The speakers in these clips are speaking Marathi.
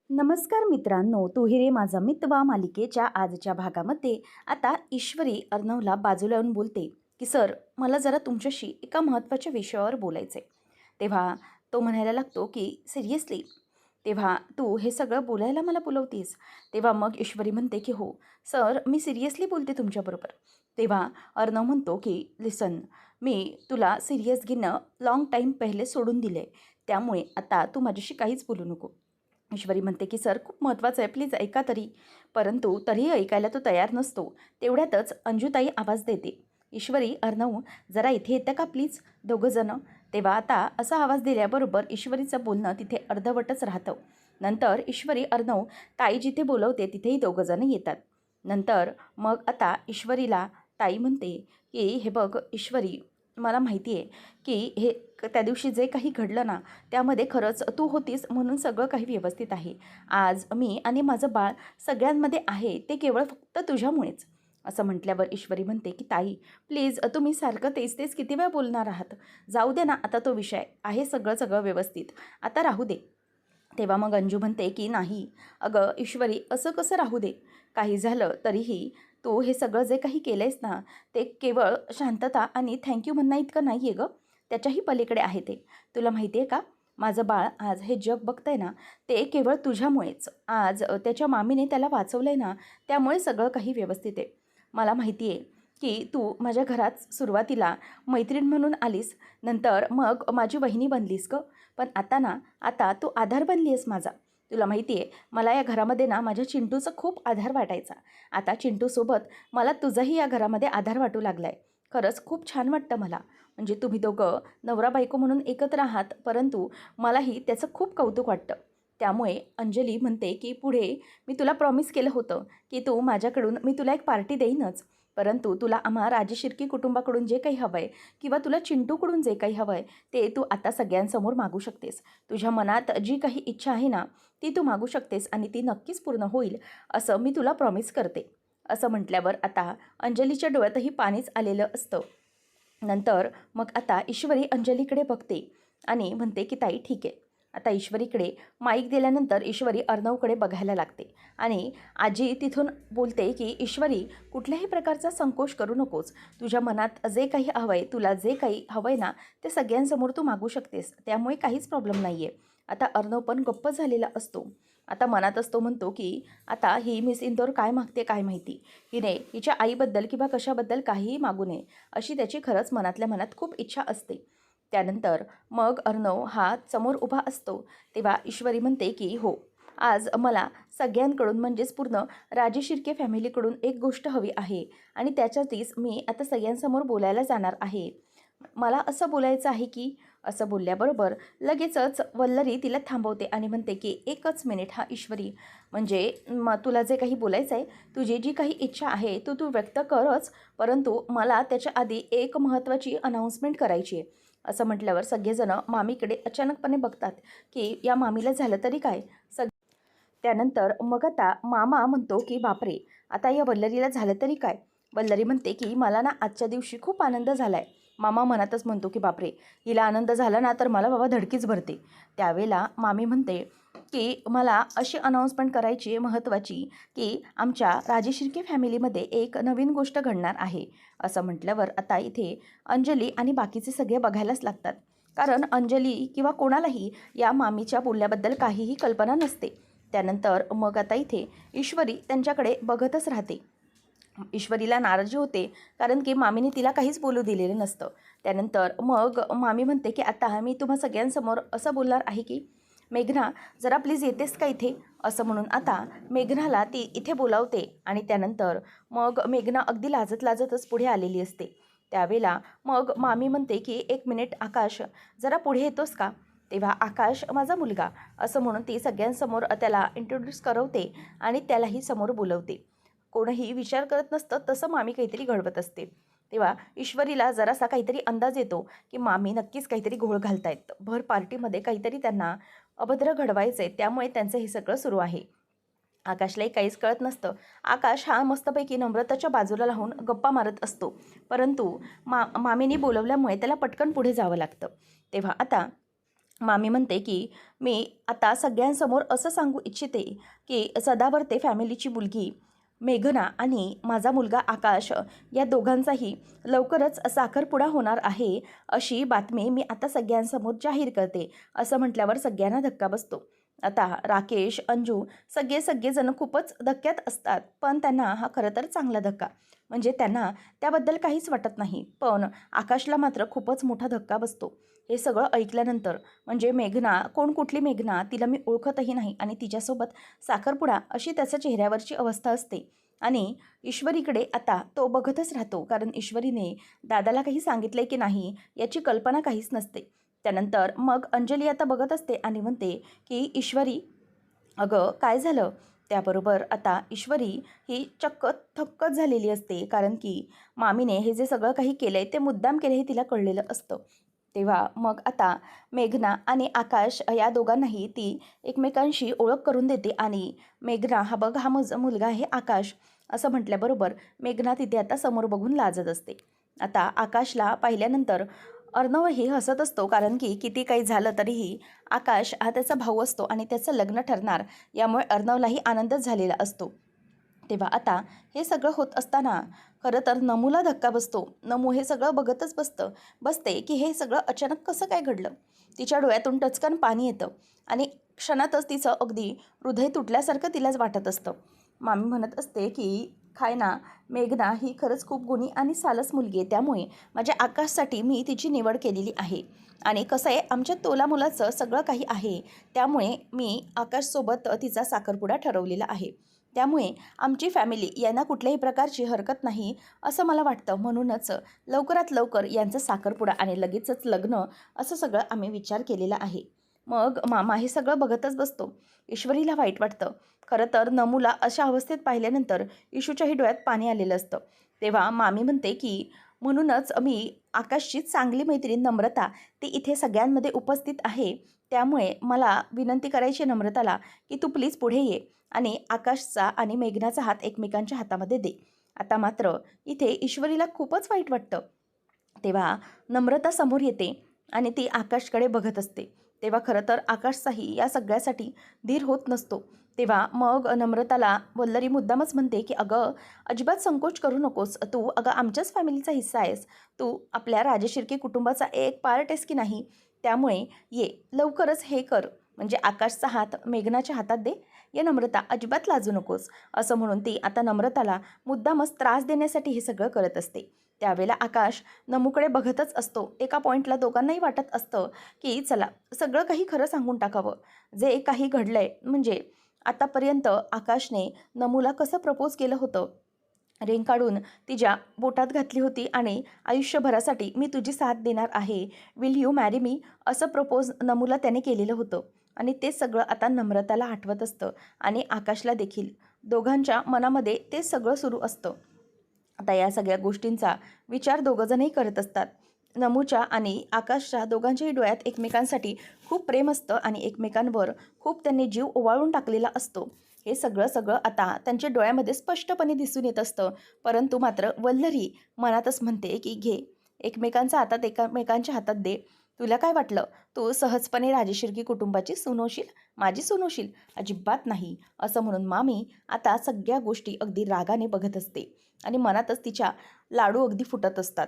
नमस्कार मित्रांनो, तू रे माझा मितवा मालिकेच्या आजच्या भागामध्ये आता ईश्वरी अर्णवला बाजूला येऊन बोलते की सर, मला जरा तुमच्याशी एका महत्त्वाच्या विषयावर बोलायचं आहे. तेव्हा तो म्हणायला लागतो की सिरियसली, तेव्हा तू हे सगळं बोलायला मला बोलवतीस? तेव्हा मग ईश्वरी म्हणते की हो सर, मी सिरियसली बोलते तुमच्याबरोबर. तेव्हा अर्णव म्हणतो की लिसन, मी तुला सिरियस घेणं लॉंग टाईम पहिले सोडून दिले, त्यामुळे आता तू माझ्याशी काहीच बोलू नको. ईश्वरी म्हणते की सर, खूप महत्त्वाचं आहे, प्लीज ऐका तरी. परंतु तरीही ऐकायला तो तयार नसतो. तेवढ्यातच अंजुताई आवाज देते, ईश्वरी, अर्णव, जरा इथे येतं का प्लीज दोघंजणं. तेव्हा आता असा आवाज दिल्याबरोबर ईश्वरीचं बोलणं तिथे अर्धवटच राहतं. नंतर ईश्वरी अर्णव ताई जिथे बोलवते तिथेही दोघंजणं येतात. नंतर मग आता ईश्वरीला ताई म्हणते की हे बघ ईश्वरी, मला माहिती आहे की हे त्या दिवशी जे काही घडलं ना, त्यामध्ये खरंच तू होतीस म्हणून सगळं काही व्यवस्थित आहे. आज मी आणि माझं बाळ सगळ्यांमध्ये आहे ते केवळ फक्त तुझ्यामुळेच. असं म्हटल्यावर ईश्वरी म्हणते की ताई, प्लीज तुम्ही सारखं तेच तेच किती वेळ बोलणार आहात? जाऊ दे ना आता तो विषय, आहे सगळं सगळं व्यवस्थित, आता राहू दे. तेव्हा मग अंजू म्हणते की नाही अगं ईश्वरी, असं कसं राहू दे? काही झालं तरीही तू हे सगळं जे काही केलं आहेस ना, ते केवळ शांतता आणि थँक्यू म्हणणं इतकं नाही आहे गं, त्याच्याही पलीकडे आहे ते. तुला माहिती आहे का, माझं बाळ आज हे जग बघतंय ना, ते केवळ तुझ्यामुळेच. आज त्याच्या मामीने त्याला वाचवलं आहे ना, त्यामुळे सगळं काही व्यवस्थित आहे. मला माहिती आहे की तू माझ्या घरात सुरुवातीला मैत्रीण म्हणून आलीस, नंतर मग माझी वहिनी बनलीस गं. पण आता ना, आता तू आधार बनली आहेस माझा. तुला माहिती आहे, मला या घरामध्ये ना माझ्या चिंटूचा खूप आधार वाटायचा. आता चिंटूसोबत मला तुझाही या घरामध्ये आधार वाटू लागला आहे. खरंच खूप छान वाटतं मला. म्हणजे तुम्ही दोघं नवरा बायको म्हणून एकत्र आहात, परंतु मलाही त्याचं खूप कौतुक वाटतं. त्यामुळे अंजली म्हणते की पुढे मी तुला प्रॉमिस केलं होतं की तू माझ्याकडून मी तुला एक पार्टी देईनच, परंतु तुला आम्हा राजे शिर्के कुटुंबाकडून जे काही हवं आहे किंवा तुला चिंटूकडून जे काही हवं आहे ते तू आता सगळ्यांसमोर मागू शकतेस. तुझ्या मनात जी काही इच्छा आहे ना, ती तू मागू शकतेस आणि ती नक्कीच पूर्ण होईल, असं मी तुला प्रॉमिस करते. असं म्हटल्यावर आता अंजलीच्या डोळ्यातही पाणीच आलेलं असतं. नंतर मग आता ईश्वरी अंजलीकडे बघते आणि म्हणते की ताई ठीक आहे. आता ईश्वरीकडे माईक दिल्यानंतर ईश्वरी अर्णवकडे बघायला लागते आणि आजी तिथून बोलते की ईश्वरी, कुठल्याही प्रकारचा संकोच करू नकोस. तुझ्या मनात जे काही हवं आहे, तुला जे काही हवं आहे ना, ते सगळ्यांसमोर तू मागू शकतेस, त्यामुळे काहीच प्रॉब्लेम नाही आहे. आता अर्णव पण गप्प झालेला असतो. आता मनात असतो, म्हणतो की आता ही मिस इंदोर काय मागते काय माहिती. हिने हिच्या आईबद्दल किंवा कशाबद्दल काहीही मागू नये, अशी त्याची खरंच मनातल्या मनात खूप इच्छा असते. त्यानंतर मग अर्णव हा समोर उभा असतो. तेव्हा ईश्वरी म्हणते की हो, आज मला सगळ्यांकडून म्हणजेच पूर्ण राजे शिर्के फॅमिलीकडून एक गोष्ट हवी आहे आणि त्याच्यातच मी आता सगळ्यांसमोर बोलायला जाणार आहे. मला असं बोलायचं आहे की, असं बोलल्याबरोबर लगेचच वल्लरी तिला थांबवते आणि म्हणते की एकच मिनिट हा ईश्वरी, म्हणजे तुला जे काही बोलायचं आहे, तुझी जी काही इच्छा आहे तू व्यक्त करच, परंतु मला त्याच्या आधी एक महत्त्वाची अनाऊन्समेंट करायची आहे. असं म्हटल्यावर सगळेजणं मामीकडे अचानकपणे बघतात की या मामीला झालं तरी काय. त्यानंतर मग आता मामा म्हणतो की बापरे, आता या वल्लरीला झालं तरी काय. वल्लरी म्हणते की मला ना आजच्या दिवशी खूप आनंद झाला आहे. मामा मनातच म्हणतो की बापरे, हिला आनंद झाला ना तर मला बाबा धडकीच भरते. त्यावेळेला मामी म्हणते की मला अशी अनाऊन्समेंट करायची आहे महत्त्वाची, की आमच्या राजे शिर्के फॅमिलीमध्ये एक नवीन गोष्ट घडणार आहे. असं म्हटल्यावर आता इथे अंजली आणि बाकीचे सगळे बघायलाच लागतात, कारण अंजली किंवा कोणालाही या मामीच्या बोलण्याबद्दल काहीही कल्पना नसते. त्यानंतर मग आता इथे ईश्वरी त्यांच्याकडे बघतच राहते. ईश्वरीला नाराजी होते, कारण की मामीने तिला काहीच बोलू दिलेलं नसतं. त्यानंतर मग मामी म्हणते की आता मी तुम्हा सगळ्यांसमोर असं बोलणार आहे की मेघना, जरा प्लीज येतेस का इथे. असं म्हणून आता मेघनाला ती इथे बोलावते आणि त्यानंतर मग मेघना अगदी लाजत लाजतच पुढे आलेली असते. त्यावेळेला मग मामी म्हणते की एक मिनिट आकाश, जरा पुढे येतोस का. तेव्हा आकाश माझा मुलगा, असं म्हणून ती सगळ्यांसमोर त्याला इंट्रोड्यूस करवते आणि त्यालाही समोर बोलवते. कोणीही विचार करत नसतं तसं मामी काहीतरी घडवत असते. तेव्हा ईश्वरीला जरासा काहीतरी अंदाज येतो की मामी नक्कीच काहीतरी घोळ घालतायत, भर पार्टीमध्ये काहीतरी त्यांना अभद्र घडवायचं आहे, त्यामुळे त्यांचं हे सगळं सुरू आहे. आकाशलाही काहीच कळत नसतं. आकाश हा मस्तपैकी नम्रताच्या बाजूला राहून गप्पा मारत असतो, परंतु मामीने बोलवल्यामुळे त्याला पटकन पुढे जावं लागतं. तेव्हा आता मामी म्हणते की मी आता सगळ्यांसमोर असं सांगू इच्छिते की सदावर्ते फॅमिलीची मुलगी मेघना आणि माझा मुलगा आकाश या दोघांचाही लवकरच साखरपुडा होणार आहे अशी बातमी मी आता सगळ्यांसमोर जाहीर करते असं म्हटल्यावर सगळ्यांना धक्का बसतो. आता राकेश, अंजू सगळेजण खूपच धक्क्यात असतात, पण त्यांना हा खरं तर चांगला धक्का, म्हणजे त्यांना त्याबद्दल काहीच वाटत नाही. पण आकाशला मात्र खूपच मोठा धक्का बसतो हे सगळं ऐकल्यानंतर. म्हणजे मेघना कोण, कुठली मेघना, तिला मी ओळखतही नाही आणि तिच्यासोबत साखरपुडा अशी त्याच्या चेहऱ्यावरची अवस्था असते. आणि ईश्वरीकडे आता तो बघतच राहतो, कारण ईश्वरीने दादाला काही सांगितले की नाही याची कल्पना काहीच नसते. त्यानंतर मग अंजली आता बघत असते आणि म्हणते की ईश्वरी, अगं काय झालं? त्याबरोबर आता ईश्वरी ही चक्क थक्कच झालेली असते, कारण की मामीने हे जे सगळं काही केलं आहे ते मुद्दाम केलं हे तिला कळलेलं असतं. तेव्हा मग आता मेघना आणि आकाश या दोघांनाही ती एकमेकांशी ओळख करून देते आणि मेघना, हा बघ हा मुलगा आहे आकाश, असं म्हटल्याबरोबर मेघना तिथे आता समोर बघून लाजत असते. आता आकाशला पाहिल्यानंतर अर्णवही हसत असतो, कारण की किती काही झालं तरीही आकाश हा त्याचा भाऊ असतो आणि त्याचं लग्न ठरणार यामुळे अर्णवलाही आनंदच झालेला असतो. तेव्हा आता हे सगळं होत असताना खरं तर नमूला धक्का बसतो. नमू हे सगळं बघतच बसते की हे सगळं अचानक कसं काय घडलं. तिच्या डोळ्यातून टचकन पाणी येतं आणि क्षणातच तिचं अगदी हृदय तुटल्यासारखं तिलाच वाटत असतं. मामी म्हणत असते की काय ना, मेघना ही खरंच खूप गुणी आणि सालस मुलगी आहे, त्यामुळे माझ्या आकाशसाठी मी तिची निवड केलेली आहे. आणि कसं आहे, आमच्या तोलामुलाचं सगळं काही आहे, त्यामुळे मी आकाशसोबत तिचा साखरपुडा ठरवलेला आहे. त्यामुळे आमची फॅमिली यांना कुठल्याही प्रकारची हरकत नाही असं मला वाटतं. म्हणूनच लवकरात लवकर यांचं साखरपुडा आणि लगेचच लग्न असं सगळं आम्ही विचार केलेला आहे. मग मामा हे सगळं बघतच बसतो. ईश्वरीला वाईट वाटतं. खरं तर नमूला अशा अवस्थेत पाहिल्यानंतर इशूच्याही डोळ्यात पाणी आलेलं असतं. तेव्हा मामी म्हणते की म्हणूनच मी आकाशची चांगली मैत्रीण नम्रता ती इथे सगळ्यांमध्ये उपस्थित आहे. त्यामुळे मला विनंती करायची नम्रताला की तू प्लीज पुढे ये आणि आकाशचा आणि मेघनाचा हात एकमेकांच्या हातामध्ये दे. आता मात्र इथे ईश्वरीला खूपच वाईट वाटतं. तेव्हा नम्रता समोर येते आणि ती आकाशकडे बघत असते. तेव्हा खरं तर आकाशचाही या सगळ्यासाठी धीर होत नसतो. तेव्हा मग नम्रताला वल्लरी मुद्दामच म्हणते की अगं, अजिबात संकोच करू नकोस. तू अगं आमच्याच फॅमिलीचा हिस्सा आहेस. तू आपल्या राजशिर्के कुटुंबाचा एक पार्ट आहेस की नाही. त्यामुळे ये लवकरच हे कर, म्हणजे आकाशचा हात मेघनाच्या हातात दे. ये नम्रता, अजिबात लाजू नकोस, असं म्हणून ती आता नम्रताला मुद्दामच त्रास देण्यासाठी हे सगळं करत असते. त्यावेळेला आकाश नमूकडे बघतच असतो. एका पॉईंटला दोघांनाही वाटत असतं की चला सगळं काही खरं सांगून टाकावं. जे काही घडलंय, म्हणजे आतापर्यंत आकाशने नमूला कसं प्रपोज केलं होतं, रिंग काढून तिच्या बोटात घातली होती आणि आयुष्यभरासाठी मी तुझी साथ देणार आहे, विल यू मॅरी मी, असं प्रपोज नमूला त्याने केलेलं होतं. आणि ते सगळं आता नम्रताला आठवत असतं आणि आकाशला देखील. दोघांच्या मनामध्ये ते सगळं सुरू असतं. आता या सगळ्या गोष्टींचा विचार दोघंजणही करत असतात. नमूच्या आणि आकाशच्या दोघांच्याही डोळ्यात एकमेकांसाठी खूप प्रेम असतं आणि एकमेकांवर खूप त्यांनी जीव ओवाळून टाकलेला असतो. हे सगळं आता त्यांच्या डोळ्यामध्ये स्पष्टपणे दिसून येत असतं. परंतु मात्र वल्लरी मनातच म्हणते की घे, एकमेकांचा हातात एकमेकांच्या हातात दे. तुला काय वाटलं, तू सहजपणे राजशिर्के कुटुंबाची सून होशील, माझी सून होशील? अजिबात नाही, असं म्हणून मामी आता सगळ्या गोष्टी अगदी रागाने बघत असते आणि मनातच तिच्या लाडू अगदी फुटत असतात.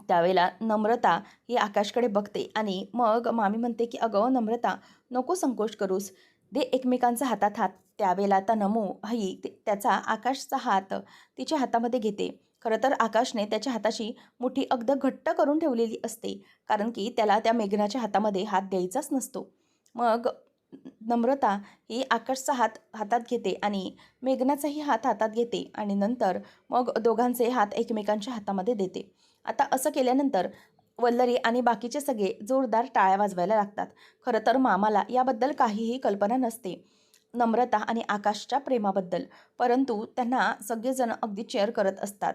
त्यावेळेला नम्रता ही आकाशकडे बघते आणि मग मामी म्हणते की अगं नम्रता, नको संकोच करूस, दे एकमेकांचा हातात हात. त्यावेळेला आता नमू ही त्याचा आकाशचा हात तिच्या हातामध्ये घेते. खरं तर आकाशने त्याच्या हाताची मुठी अगदी घट्ट करून ठेवलेली असते, कारण की त्याला त्या मेघनाच्या हातामध्ये हात द्यायचाच नसतो. मग नम्रता ही आकाशचा हात हातात घेते आणि मेघनाचाही हात हातात घेते आणि नंतर मग दोघांचे हात एकमेकांच्या हातामध्ये देते. आता असं केल्यानंतर वल्लरी आणि बाकीचे सगळे जोरदार टाळ्या वाजवायला लागतात. खरं तर मामाला याबद्दल काहीही कल्पना नसते, नम्रता आणि आकाशच्या प्रेमाबद्दल, परंतु त्यांना सगळेजण अगदी चेअर करत असतात.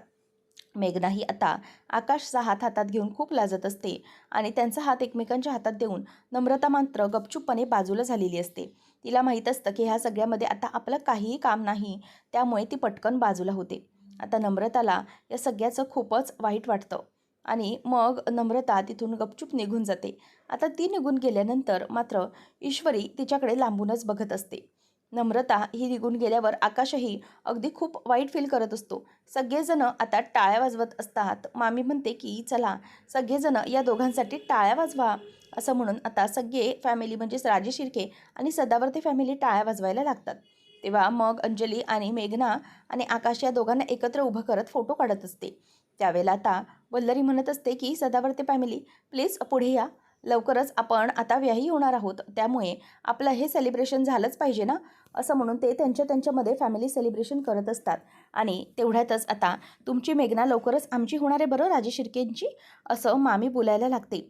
मेघनाही आता आकाशचा हात हातात घेऊन खूप लाजत असते आणि त्यांचा हात एकमेकांच्या हातात देऊन नम्रता मात्र गपचूपपणे बाजूला झालेली असते. तिला माहीत असतं की ह्या सगळ्यामध्ये आता आपलं काहीही काम नाही, त्यामुळे ती पटकन बाजूला होते. आता नम्रताला या सगळ्याचं खूपच वाईट वाटतं आणि मग नम्रता तिथून गपचूप निघून जाते. आता ती निघून गेल्यानंतर मात्र ईश्वरी तिच्याकडे लांबूनच बघत असते. नम्रता ही निघून गेल्यावर आकाशही अगदी खूप वाईट फील करत असतो. सगळेजण आता टाळ्या वाजवत असतात. मामी म्हणते की चला सगळेजण या दोघांसाठी टाळ्या वाजवा, असं म्हणून आता सगळे फॅमिली म्हणजेच राजे शिर्के आणि सदावर्ते फॅमिली टाळ्या वाजवायला लागतात. तेव्हा मग अंजली आणि मेघना आणि आकाश या दोघांना एकत्र उभं करत फोटो काढत असते. त्यावेळेला आता वल्लरी म्हणत असते की सदावर्ते फॅमिली प्लीज पुढे या, लवकरच आपण आता व्याही होणार आहोत, त्यामुळे आपलं हे सेलिब्रेशन झालंच पाहिजे ना, असं म्हणून ते त्यांच्यामध्ये फॅमिली सेलिब्रेशन करत असतात. आणि तेवढ्यातच आता तुमची मेघना लवकरच आमची होणार आहे बरं राजे शिर्केंची, असं मामी बोलायला लागते.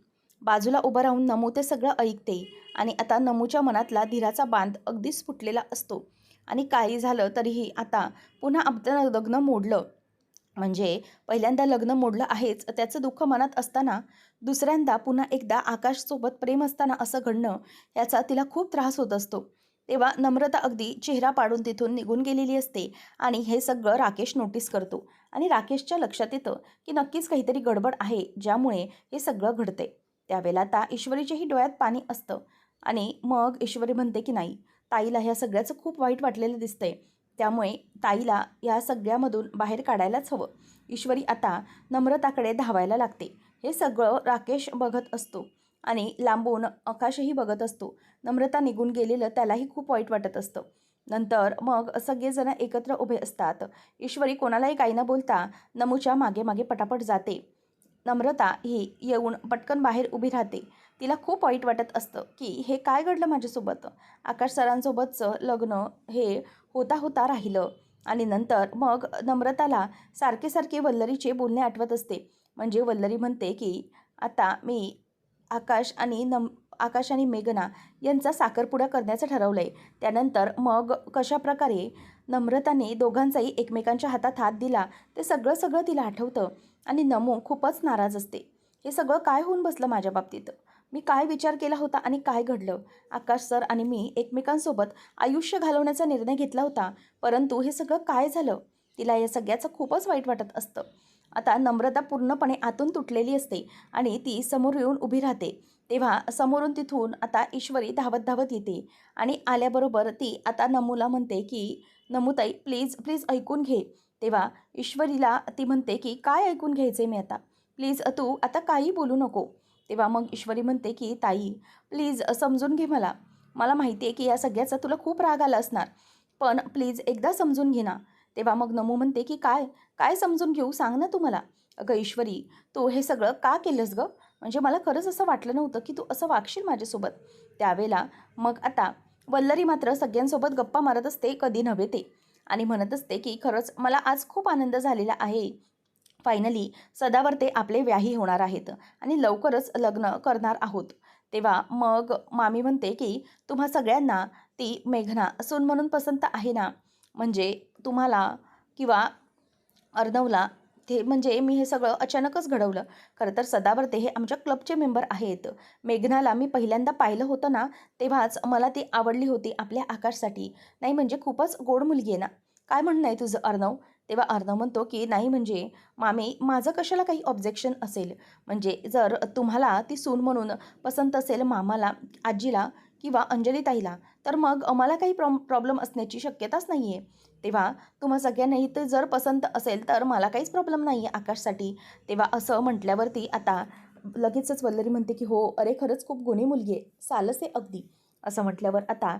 बाजूला उभं राहून नमू ते सगळं ऐकते आणि आता नमूच्या मनातला धीराचा बांध अगदीच फुटलेला असतो. आणि काही झालं तरीही आता पुन्हा आपलं लग्न मोडलं, म्हणजे पहिल्यांदा लग्न मोडलं आहेच त्याचं दुःख मनात असताना दुसऱ्यांदा पुन्हा एकदा आकाशसोबत प्रेम असताना असं घडणं, याचा तिला खूप त्रास होत असतो. तेव्हा नम्रता अगदी चेहरा पाडून तिथून निघून गेलेली असते आणि हे सगळं राकेश नोटीस करतो. आणि राकेशच्या लक्षात येतं की नक्कीच काहीतरी गडबड आहे, ज्यामुळे हे सगळं घडते. त्यावेळेला आता ईश्वरीच्याही डोळ्यात पाणी असतं आणि मग ईश्वरी म्हणते की नाही, ताईला ह्या सगळ्याचं खूप वाईट वाटलेलं दिसतंय, त्यामुळे ताईला या सगळ्यामधून बाहेर काढायलाच हवं. ईश्वरी आता नम्रताकडे धावायला लागते. हे सगळं राकेश बघत असतो आणि लांबून आकाशही बघत असतो. नम्रता निघून गेलेलं त्यालाही खूप वाईट वाटत असतं. नंतर मग सगळेजण एकत्र उभे असतात. ईश्वरी कोणालाही काही न बोलता नमूच्या मागे मागे पटापट जाते. नम्रता ही येऊन पटकन बाहेर उभी राहते. तिला खूप वाईट वाटत असतं की हे काय घडलं माझ्यासोबत. आकाश सरांसोबतचं लग्न हे होता होता राहिलं. आणि नंतर मग नम्रताला सारखे सारखे वल्लरीचे बोलणे आठवत असते. म्हणजे वल्लरी म्हणते की आता मी आकाश आणि मेघना यांचा साखरपुडा करण्याचं ठरवलं आहे. त्यानंतर मग कशाप्रकारे नम्रताने दोघांचाही एकमेकांच्या हातात हात दिला, ते सगळं सगळं तिला आठवतं. आणि नमू खूपच नाराज असते. हे सगळं काय होऊन बसलं माझ्या बाबतीत, मी काय विचार केला होता आणि काय घडलं. आकाश सर आणि मी एकमेकांसोबत आयुष्य घालवण्याचा निर्णय घेतला होता, परंतु हे सगळं काय झालं. तिला या सगळ्याचं खूपच वाईट वाटत असतं. आता नम्रता पूर्णपणे आतून तुटलेली असते आणि ती समोर येऊन उभी राहते. तेव्हा समोरून तिथून आता ईश्वरी धावत धावत येते आणि आल्याबरोबर ती आता नमूला म्हणते की नमूताई प्लीज प्लीज ऐकून घे. तेव्हा ईश्वरीला ती म्हणते की काय ऐकून घ्यायचे मी आता, प्लीज तू आता काही बोलू नको. तेव्हा मग ईश्वरी म्हणते की ताई प्लीज समजून घे मला, मला माहिती आहे की या सगळ्याचा तुला खूप राग आला असणार, पण प्लीज एकदा समजून घे ना. तेव्हा मग नमू म्हणते की काय काय समजून घेऊ, सांग ना तू मला. अगं ईश्वरी, तू हे सगळं का केलंस गं, म्हणजे मला खरंच असं वाटलं नव्हतं की तू असं वागशील माझ्यासोबत. त्यावेळेला मग आता वल्लरी मात्र सगळ्यांसोबत गप्पा मारत असते, कधी नव्हे ते, आणि म्हणत असते की खरंच मला आज खूप आनंद झालेला आहे. फायनली सदावर्ते आपले व्याही होणार आहेत आणि लवकरच लग्न करणार आहोत. तेव्हा मग मामी म्हणते की तुम्हा सगळ्यांना ती मेघना सून म्हणून पसंत आहे ना, म्हणजे तुम्हाला किंवा अर्णवला. ते म्हणजे मी हे सगळं अचानकच घडवलं. खरं तर सदावर्ते हे आमच्या क्लबचे मेंबर आहेत. मेघनाला मी पहिल्यांदा पाहिलं होतं ना, तेव्हाच मला ती आवडली होती आपल्या आकाशसाठी. नाही म्हणजे खूपच गोड मुलगी आहे ना. काय म्हणणं आहे तुझं अर्णव? तेव्हा अर्णव म्हणतो की नाही म्हणजे मामी, माझं कशाला काही ऑब्जेक्शन असेल, म्हणजे जर तुम्हाला ती सून म्हणून पसंत असेल मामाला, आजीला किंवा अंजलीताईला, तर मग मला काही प्रॉब्लेम असण्याची शक्यताच नाही आहे. तेव्हा तुम्हा सगळ्यांनाही ते जर पसंत असेल तर मला काहीच प्रॉब्लेम नाही आहे आकाशसाठी. तेव्हा असं म्हटल्यावरती आता लगेचच वल्लरी म्हणते की हो, अरे खरंच खूप गुणी मुलगी आहे, सालस आहे अगदी. असं म्हटल्यावर आता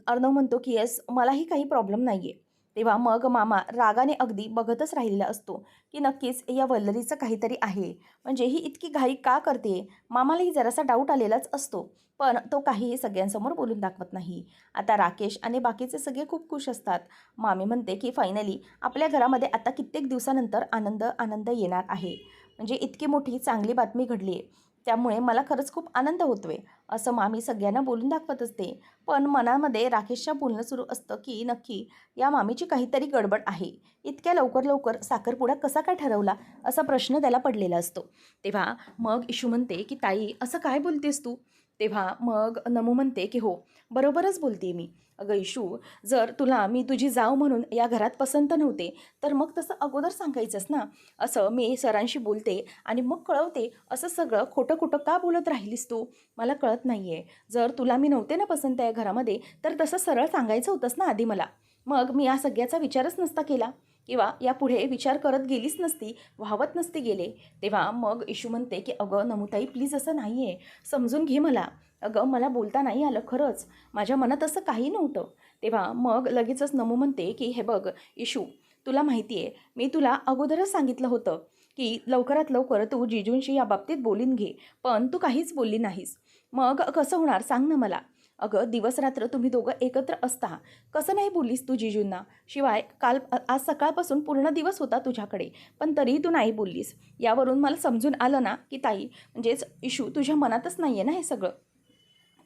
अर्णव म्हणतो की येस, मलाही काही प्रॉब्लेम नाही आहे. तेव्हा मग मामा रागाने अगदी बघतच राहिलेला असतो की नक्कीच या वल्लरीचं काहीतरी आहे, म्हणजे ही इतकी घाई का करते. मामालाही जरासा डाऊट आलेलाच असतो, पण तो काहीही सगळ्यांसमोर बोलून दाखवत नाही. आता राकेश आणि बाकीचे सगळे खूप खुश असतात. मामी म्हणते की फायनली आपल्या घरामध्ये आता कित्येक दिवसानंतर आनंद आनंद येणार आहे, म्हणजे इतकी मोठी चांगली बातमी घडली आहे, त्यामुळे मला खरंच खूप आनंद होतोय, असं मामी सगळ्यांना बोलून दाखवत असते. पण मनामध्ये राकेशच्या बोलणं सुरू असतं की नक्की या मामीची काहीतरी गडबड आहे. इतक्या लवकर लवकर साखरपुडा कसा काय ठरवला, असा प्रश्न त्याला पडलेला असतो. तेव्हा मग इशू म्हणते की ताई असं काय बोलतेस तू. तेव्हा मग नमू म्हणते की हो, बरोबरच बोलते मी. अगं इशू, जर तुला मी तुझी जाव म्हणून या घरात पसंत नव्हते तर मग तसं अगोदर सांगायचंच ना. असं मी सरांशी बोलते आणि मग कळवते, असं सगळं खोटं खोटं का बोलत राहिलीस तू? मला कळत नाही आहे. जर तुला मी नव्हते ना पसंत या घरामध्ये तर तसं सरळ सांगायचं होतंस ना आधी मला. मग मी या सगळ्याचा विचारच नसता केला किंवा यापुढे विचार करत गेलीच नसती, वाहवत नसते गेले. तेव्हा मग इशू म्हणते की अगं नमुताई प्लीज असं नाही आहे, समजून घे मला. अगं मला बोलता नाही आलं खरंच, माझ्या मनात असं काही नव्हतं. तेव्हा मग लगेचच नमू म्हणते की हे बघ इशू, तुला माहिती आहे मी तुला अगोदरच सांगितलं होतं की लवकरात लवकर तू जिजूंशी या बाबतीत बोलून घे, पण तू काहीच बोलली नाहीस. मग कसं होणार सांग ना मला. अगं दिवस रात्र तुम्ही दोघं एकत्र असता, कसं नाही बोललीस तू जिजूंना? शिवाय आज सकाळपासून पूर्ण दिवस होता तुझ्याकडे, पण तरीही तू नाही बोललीस. यावरून मला समजून आलं ना की ताई म्हणजेच इशू तुझ्या मनातच नाही आहे ना हे सगळं.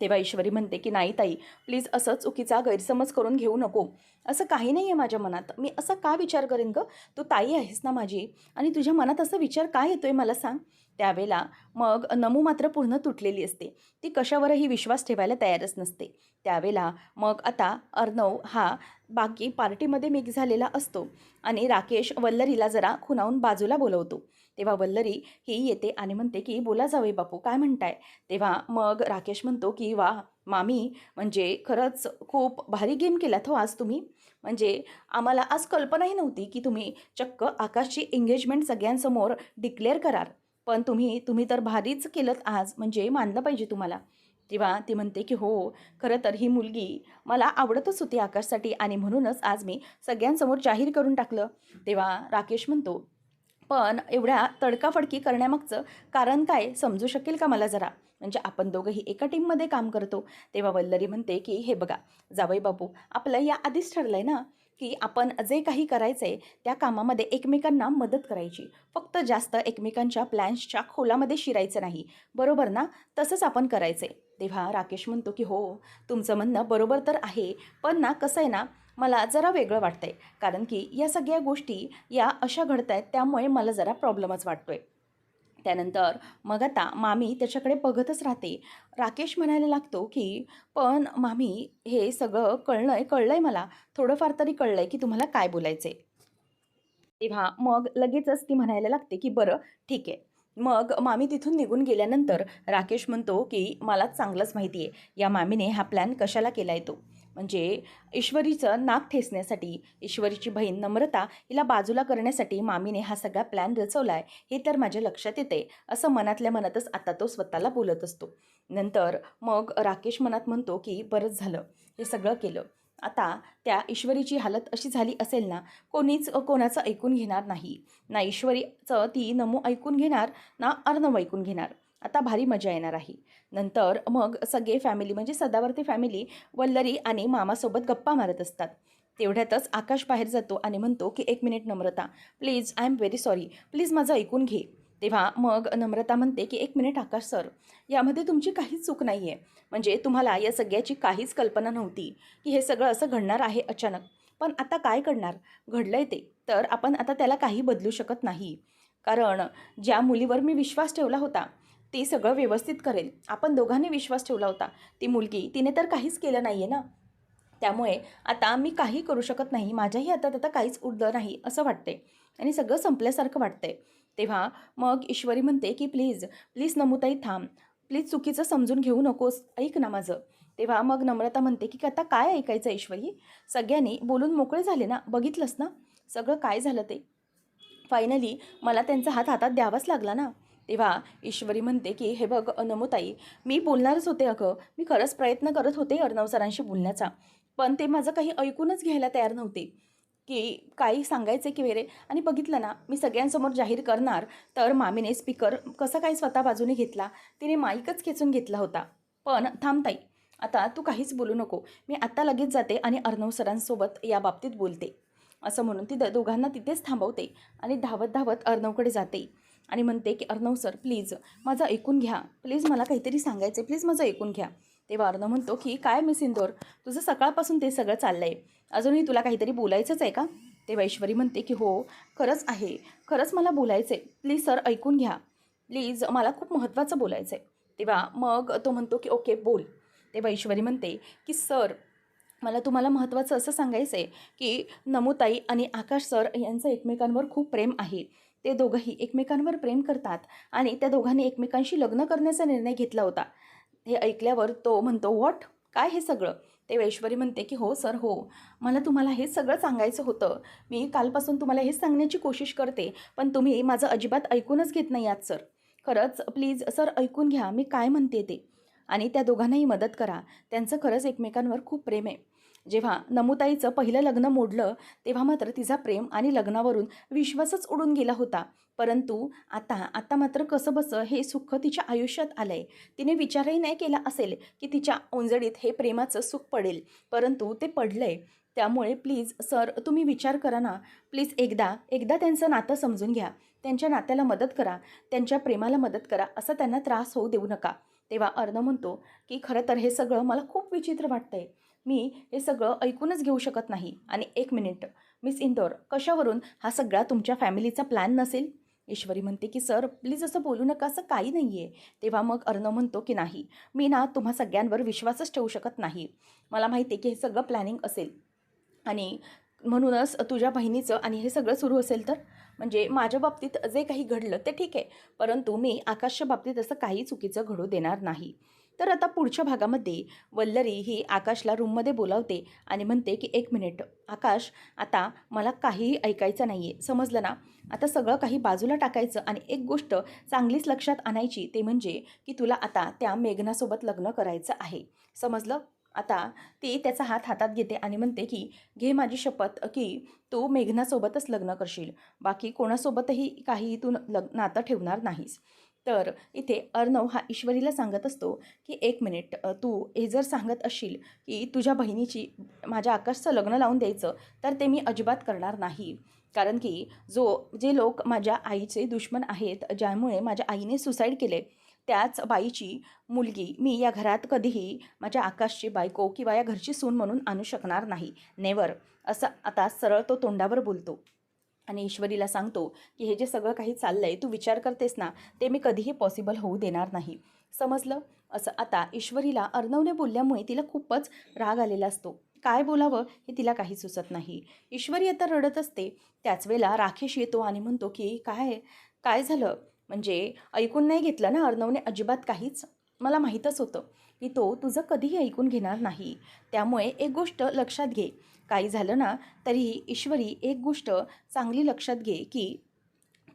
तेव्हा ईश्वरी म्हणते की नाही ताई, प्लीज असं चुकीचा गैरसमज करून घेऊ नको. असं काही नाही आहे माझ्या मनात. मी असा का विचार करेन गं? तू ताई आहेस ना माझी, आणि तुझ्या मनात असा विचार का येतोय मला सांग? त्यावेळेला मग नमू मात्र पूर्ण तुटलेली असते. ती कशावरही विश्वास ठेवायला तयारच नसते. त्यावेळेला मग आता अर्णव हा बाकी पार्टीमध्ये मिक्स झालेला असतो आणि राकेश वल्लरीला जरा खुणावून बाजूला बोलवतो. तेव्हा वल्लरी ही येते आणि म्हणते की बोला जावई बापू काय म्हणताय? तेव्हा मग राकेश म्हणतो की वा मामी, म्हणजे खरंच खूप भारी गेम केलात हो आज तुम्ही. म्हणजे आम्हाला आज कल्पनाही नव्हती की तुम्ही चक्क आकाशची एंगेजमेंट सगळ्यांसमोर डिक्लेअर कराल. पण तुम्ही तर भारीच केलं आज, म्हणजे मानलं पाहिजे तुम्हाला. तेव्हा ती म्हणते की हो, खरं तर ही मुलगी मला आवडतच होती आकाशसाठी आणि म्हणूनच आज मी सगळ्यांसमोर जाहीर करून टाकलं. तेव्हा राकेश म्हणतो, पण एवढ्या तडकाफडकी करण्यामागचं कारण काय समजू शकेल का मला जरा? म्हणजे आपण दोघंही एका टीममध्ये काम करतो. तेव्हा वल्लरी म्हणते की हे बघा जावई बापू, आपलं या आधीच ठरलंय ना की आपण जे काही करायचं आहे त्या कामामध्ये एकमेकांना मदत करायची, फक्त जास्त एकमेकांच्या प्लॅन्सच्या खोलामध्ये शिरायचं नाही, बरोबर ना? तसंच आपण करायचं आहे. तेव्हा राकेश म्हणतो की हो, तुमचं म्हणणं बरोबर तर आहे, पण ना कसं आहे ना, मला जरा वेगळं वाटतंय. कारण की या सगळ्या गोष्टी या अशा घडत आहेत, त्यामुळे मला जरा प्रॉब्लेमच वाटतोय. त्यानंतर मग आता मामी त्याच्याकडे बघतच राहते. राकेश म्हणायला लागतो की पण मामी, हे सगळं कळलंय मला, थोडंफार तरी कळलंय की तुम्हाला काय बोलायचंय. तेव्हा मग लगेचच ती म्हणायला लागते की बरं ठीक आहे. मग मामी तिथून निघून गेल्यानंतर राकेश म्हणतो की मला चांगलंच माहिती आहे या मामीने हा प्लॅन कशाला केला आहे तो. म्हणजे ईश्वरीचं नाक ठेचण्यासाठी, ईश्वरीची बहीण नम्रता हिला बाजूला करण्यासाठी मामीने हा सगळा प्लॅन रचवला आहे, हे तर माझ्या लक्षात येते, असं मनातल्या मनातच आता तो स्वतःला बोलत असतो. नंतर मग राकेश मनात म्हणतो की बरंच झालं हे सगळं केलं. आता त्या ईश्वरीची हालत अशी झाली असेल ना, कोणीच कोणाचं ऐकून घेणार नाही. ना ईश्वरीचं ती नमू ऐकून घेणार, ना अर्णव ऐकून घेणार. आता भारी मजा येणार आहे. नंतर मग सगळे फॅमिली म्हणजे सदावर्ती फॅमिली वल्लरी आणि मामासोबत गप्पा मारत असतात. तेवढ्यातच आकाश बाहेर जातो आणि म्हणतो की एक minute Namrata, please I am very sorry, please माझं ऐकून घे. तेव्हा मग नम्रता म्हणते की एक मिनिट आकाश सर, यामध्ये तुमची काहीच चूक नाही आहे. म्हणजे तुम्हाला या सगळ्याची काहीच कल्पना नव्हती की हे सगळं असं घडणार आहे अचानक. पण आता काय करणार? घडलंय ते, तर आपण आता त्याला काही बदलू शकत नाही. कारण ज्या मुलीवर मी विश्वास ठेवला होता, ती सगळं व्यवस्थित करेल. आपण दोघांनी विश्वास ठेवला होता. ती मुलगी तिने तर काहीच केलं नाही आहे ना. त्यामुळे आता मी काही करू शकत नाही. माझ्याही हातात आता काहीच उरलं नाही असं वाटतंय आणि सगळं संपल्यासारखं वाटतंय. तेव्हा मग ईश्वरी म्हणते की प्लीज, प्लीज नमुताई थांब. प्लीज चुकीचं समजून घेऊ नकोस. ऐक ना माझं. तेव्हा मग नम्रता म्हणते की आता काय ऐकायचं ईश्वरी? सगळ्यांनी बोलून मोकळे झाले ना, बघितलंस ना सगळं काय झालं ते. फायनली मला त्यांचा हात हातात द्यावाच लागला ना. तेव्हा ईश्वरी म्हणते की हे बघ नमुताई, मी बोलणारच होते अगं. मी खरंच प्रयत्न करत होते अर्णव सरांशी बोलण्याचा. पण ते माझं काही ऐकूनच घ्यायला तयार नव्हते, की काही सांगायचे की वगैरे. आणि बघितलं ना, मी सगळ्यांसमोर जाहीर करणार तर मामीने स्पीकर कसा काय स्वतः बाजूने घेतला, तिने माईकच खेचून घेतला होता. पण थांब ताई, आता तू काहीच बोलू नको. मी आत्ता लगेच जाते आणि अर्णव सरांसोबत या बाबतीत बोलते. असं म्हणून ती दोघांना तिथेच थांबवते आणि धावत धावत अर्णवकडे जाते आणि म्हणते की अर्णव सर प्लीज माझं ऐकून घ्या. प्लीज मला काहीतरी सांगायचं आहे, प्लीज माझं ऐकून घ्या. तेव्हा अर्णव म्हणतो की काय मिस इंदोर, तुझं सकाळपासून ते सगळं चाललं आहे, अजूनही तुला काहीतरी बोलायचंच आहे का? तेव्हा ईश्वरी म्हणते की हो खरंच आहे, खरंच मला बोलायचं आहे, प्लीज सर ऐकून घ्या, प्लीज मला खूप महत्त्वाचं बोलायचं आहे. तेव्हा मग तो म्हणतो की ओके बोल. तेव्हा ईश्वरी म्हणते की सर, मला तुम्हाला महत्त्वाचं असं सांगायचं आहे की नमुताई आणि आकाश सर यांचं एकमेकांवर खूप प्रेम आहे. ते दोघंही एकमेकांवर प्रेम करतात आणि त्या दोघांनी एकमेकांशी लग्न करण्याचा निर्णय घेतला होता. हे ऐकल्यावर तो म्हणतो, "व्हॉट? काय हे सगळं?" तेव्हा ऐश्वरी म्हणते की "हो सर, हो. मला तुम्हाला हे सगळं सांगायचं होतं. मी कालपासून तुम्हाला हेच सांगण्याची कोशिश करते, पण तुम्ही माझं अजिबात ऐकूनच घेत नाही आहात सर. खरंच प्लीज सर ऐकून घ्या मी काय म्हणते ते. आणि त्या दोघांनाही मदत करा. त्यांचं खरंच एकमेकांवर खूप प्रेम आहे." जेव्हा नमुताईचं पहिलं लग्न मोडलं, तेव्हा मात्र तिचा प्रेम आणि लग्नावरून विश्वासच उडून गेला होता. परंतु आता मात्र कसंबसं हे सुख तिच्या आयुष्यात आलंय. तिने विचारही नाही केला असेल की तिच्या ओंजळीत हे प्रेमाचं सुख पडेल, परंतु ते पडलंय. त्यामुळे प्लीज सर तुम्ही विचार करा ना. प्लीज एकदा त्यांचं नातं समजून घ्या. त्यांच्या नात्याला मदत करा, त्यांच्या प्रेमाला मदत करा. असा त्यांना त्रास होऊ देऊ नका. तेव्हा अर्णव म्हणतो की खरं तर हे सगळं मला खूप विचित्र वाटतंय. मी हे सगळं ऐकूनच घेऊ शकत नाही. आणि एक मिनिट, मिस इंदौर, कशावरून हा सगळा तुमच्या फॅमिलीचा प्लॅन नसेल? ईश्वरी म्हणते की सर प्लीज असं बोलू नका, असं काही नाही आहे. तेव्हा मग अर्णव म्हणतो की नाही, मी ना तुम्हा सगळ्यांवर विश्वासच ठेवू शकत नाही. मला माहिती आहे की हे सगळं प्लॅनिंग असेल आणि म्हणूनच तुझ्या बहिणीचं आणि हे सगळं सुरू असेल तर म्हणजे माझ्या बाबतीत जे काही घडलं ते ठीक आहे, परंतु मी आकाशच्या बाबतीत असं काही चुकीचं घडू देणार नाही. तर आता पुढच्या भागामध्ये वल्लरी ही आकाशला रूममध्ये बोलावते आणि म्हणते की एक मिनिट आकाश, आता मला काहीही ऐकायचं नाही आहे, समजलं ना? आता सगळं काही बाजूला टाकायचं आणि एक गोष्ट चांगलीच लक्षात आणायची, ते म्हणजे की तुला आता त्या मेघनासोबत लग्न करायचं आहे, समजलं? आता ती त्याचा हात हातात घेते आणि म्हणते की घे माझी शपथ की तू मेघनासोबतच लग्न करशील, बाकी कोणासोबतही काही तू नातं ठेवणार नाहीस. तर इथे अर्णव हा ईश्वरीला सांगत असतो की एक मिनिट, तू हे जर सांगत असशील की तुझ्या बहिणीची माझ्या आकाशचं लग्न लावून द्यायचं, तर ते मी अजिबात करणार नाही. कारण की जे लोक माझ्या आईचे दुश्मन आहेत, ज्यामुळे माझ्या आईने सुसाईड केले, त्याच बाईची मुलगी मी या घरात कधीही माझ्या आकाशची बायको किंवा या घरची सून म्हणून आणू शकणार नाही. नेवर. असं आता सरळ तो तोंडावर बोलतो. आणि ईश्वरीला सांगतो की हे जे सगळं काही चाललंय तू विचार करतेस ना, ते मी कधीही पॉसिबल होऊ देणार नाही, समजलं? असं आता ईश्वरीला अर्णवने बोलल्यामुळे तिला खूपच राग आलेला असतो. काय बोलावं हे तिला काही सुचत नाही. ईश्वरी आता रडत असते. त्याच वेळेला राकेश येतो आणि म्हणतो की काय काय झालं? म्हणजे ऐकून नाही घेतलं ना अर्णवने अजिबात काहीच? मला माहीतच होतं की तो तुझं कधीही ऐकून घेणार नाही. त्यामुळे एक गोष्ट लक्षात घे, काही झालं ना तरीही ईश्वरी एक गोष्ट चांगली लक्षात घे की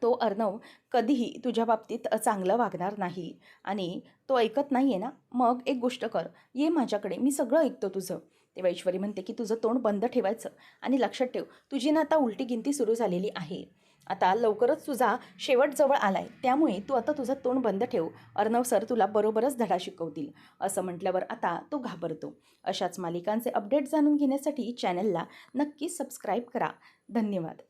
तो अर्णव कधीही तुझ्या बाबतीत चांगलं वागणार नाही आणि तो ऐकत नाही आहे ना, मग एक गोष्ट कर, ये माझ्याकडे, मी सगळं ऐकतो तुझं. तेव्हा ईश्वरी म्हणते की तुझं तोंड बंद ठेवायचं आणि लक्षात ठेव, तुझी ना आता उलटी गिनती सुरू झालेली आहे. आता लवकरच तुझा शेवट जवळ आलाय, त्यामुळे तू आता तुझं तोंड बंद ठेव. अर्णव सर तुला बरोबरच धडा शिकवतील. असं म्हटल्यावर आता तो घाबरतो. अशाच मालिकांचे अपडेट जाणून घेण्यासाठी चॅनलला नक्की सबस्क्राईब करा. धन्यवाद.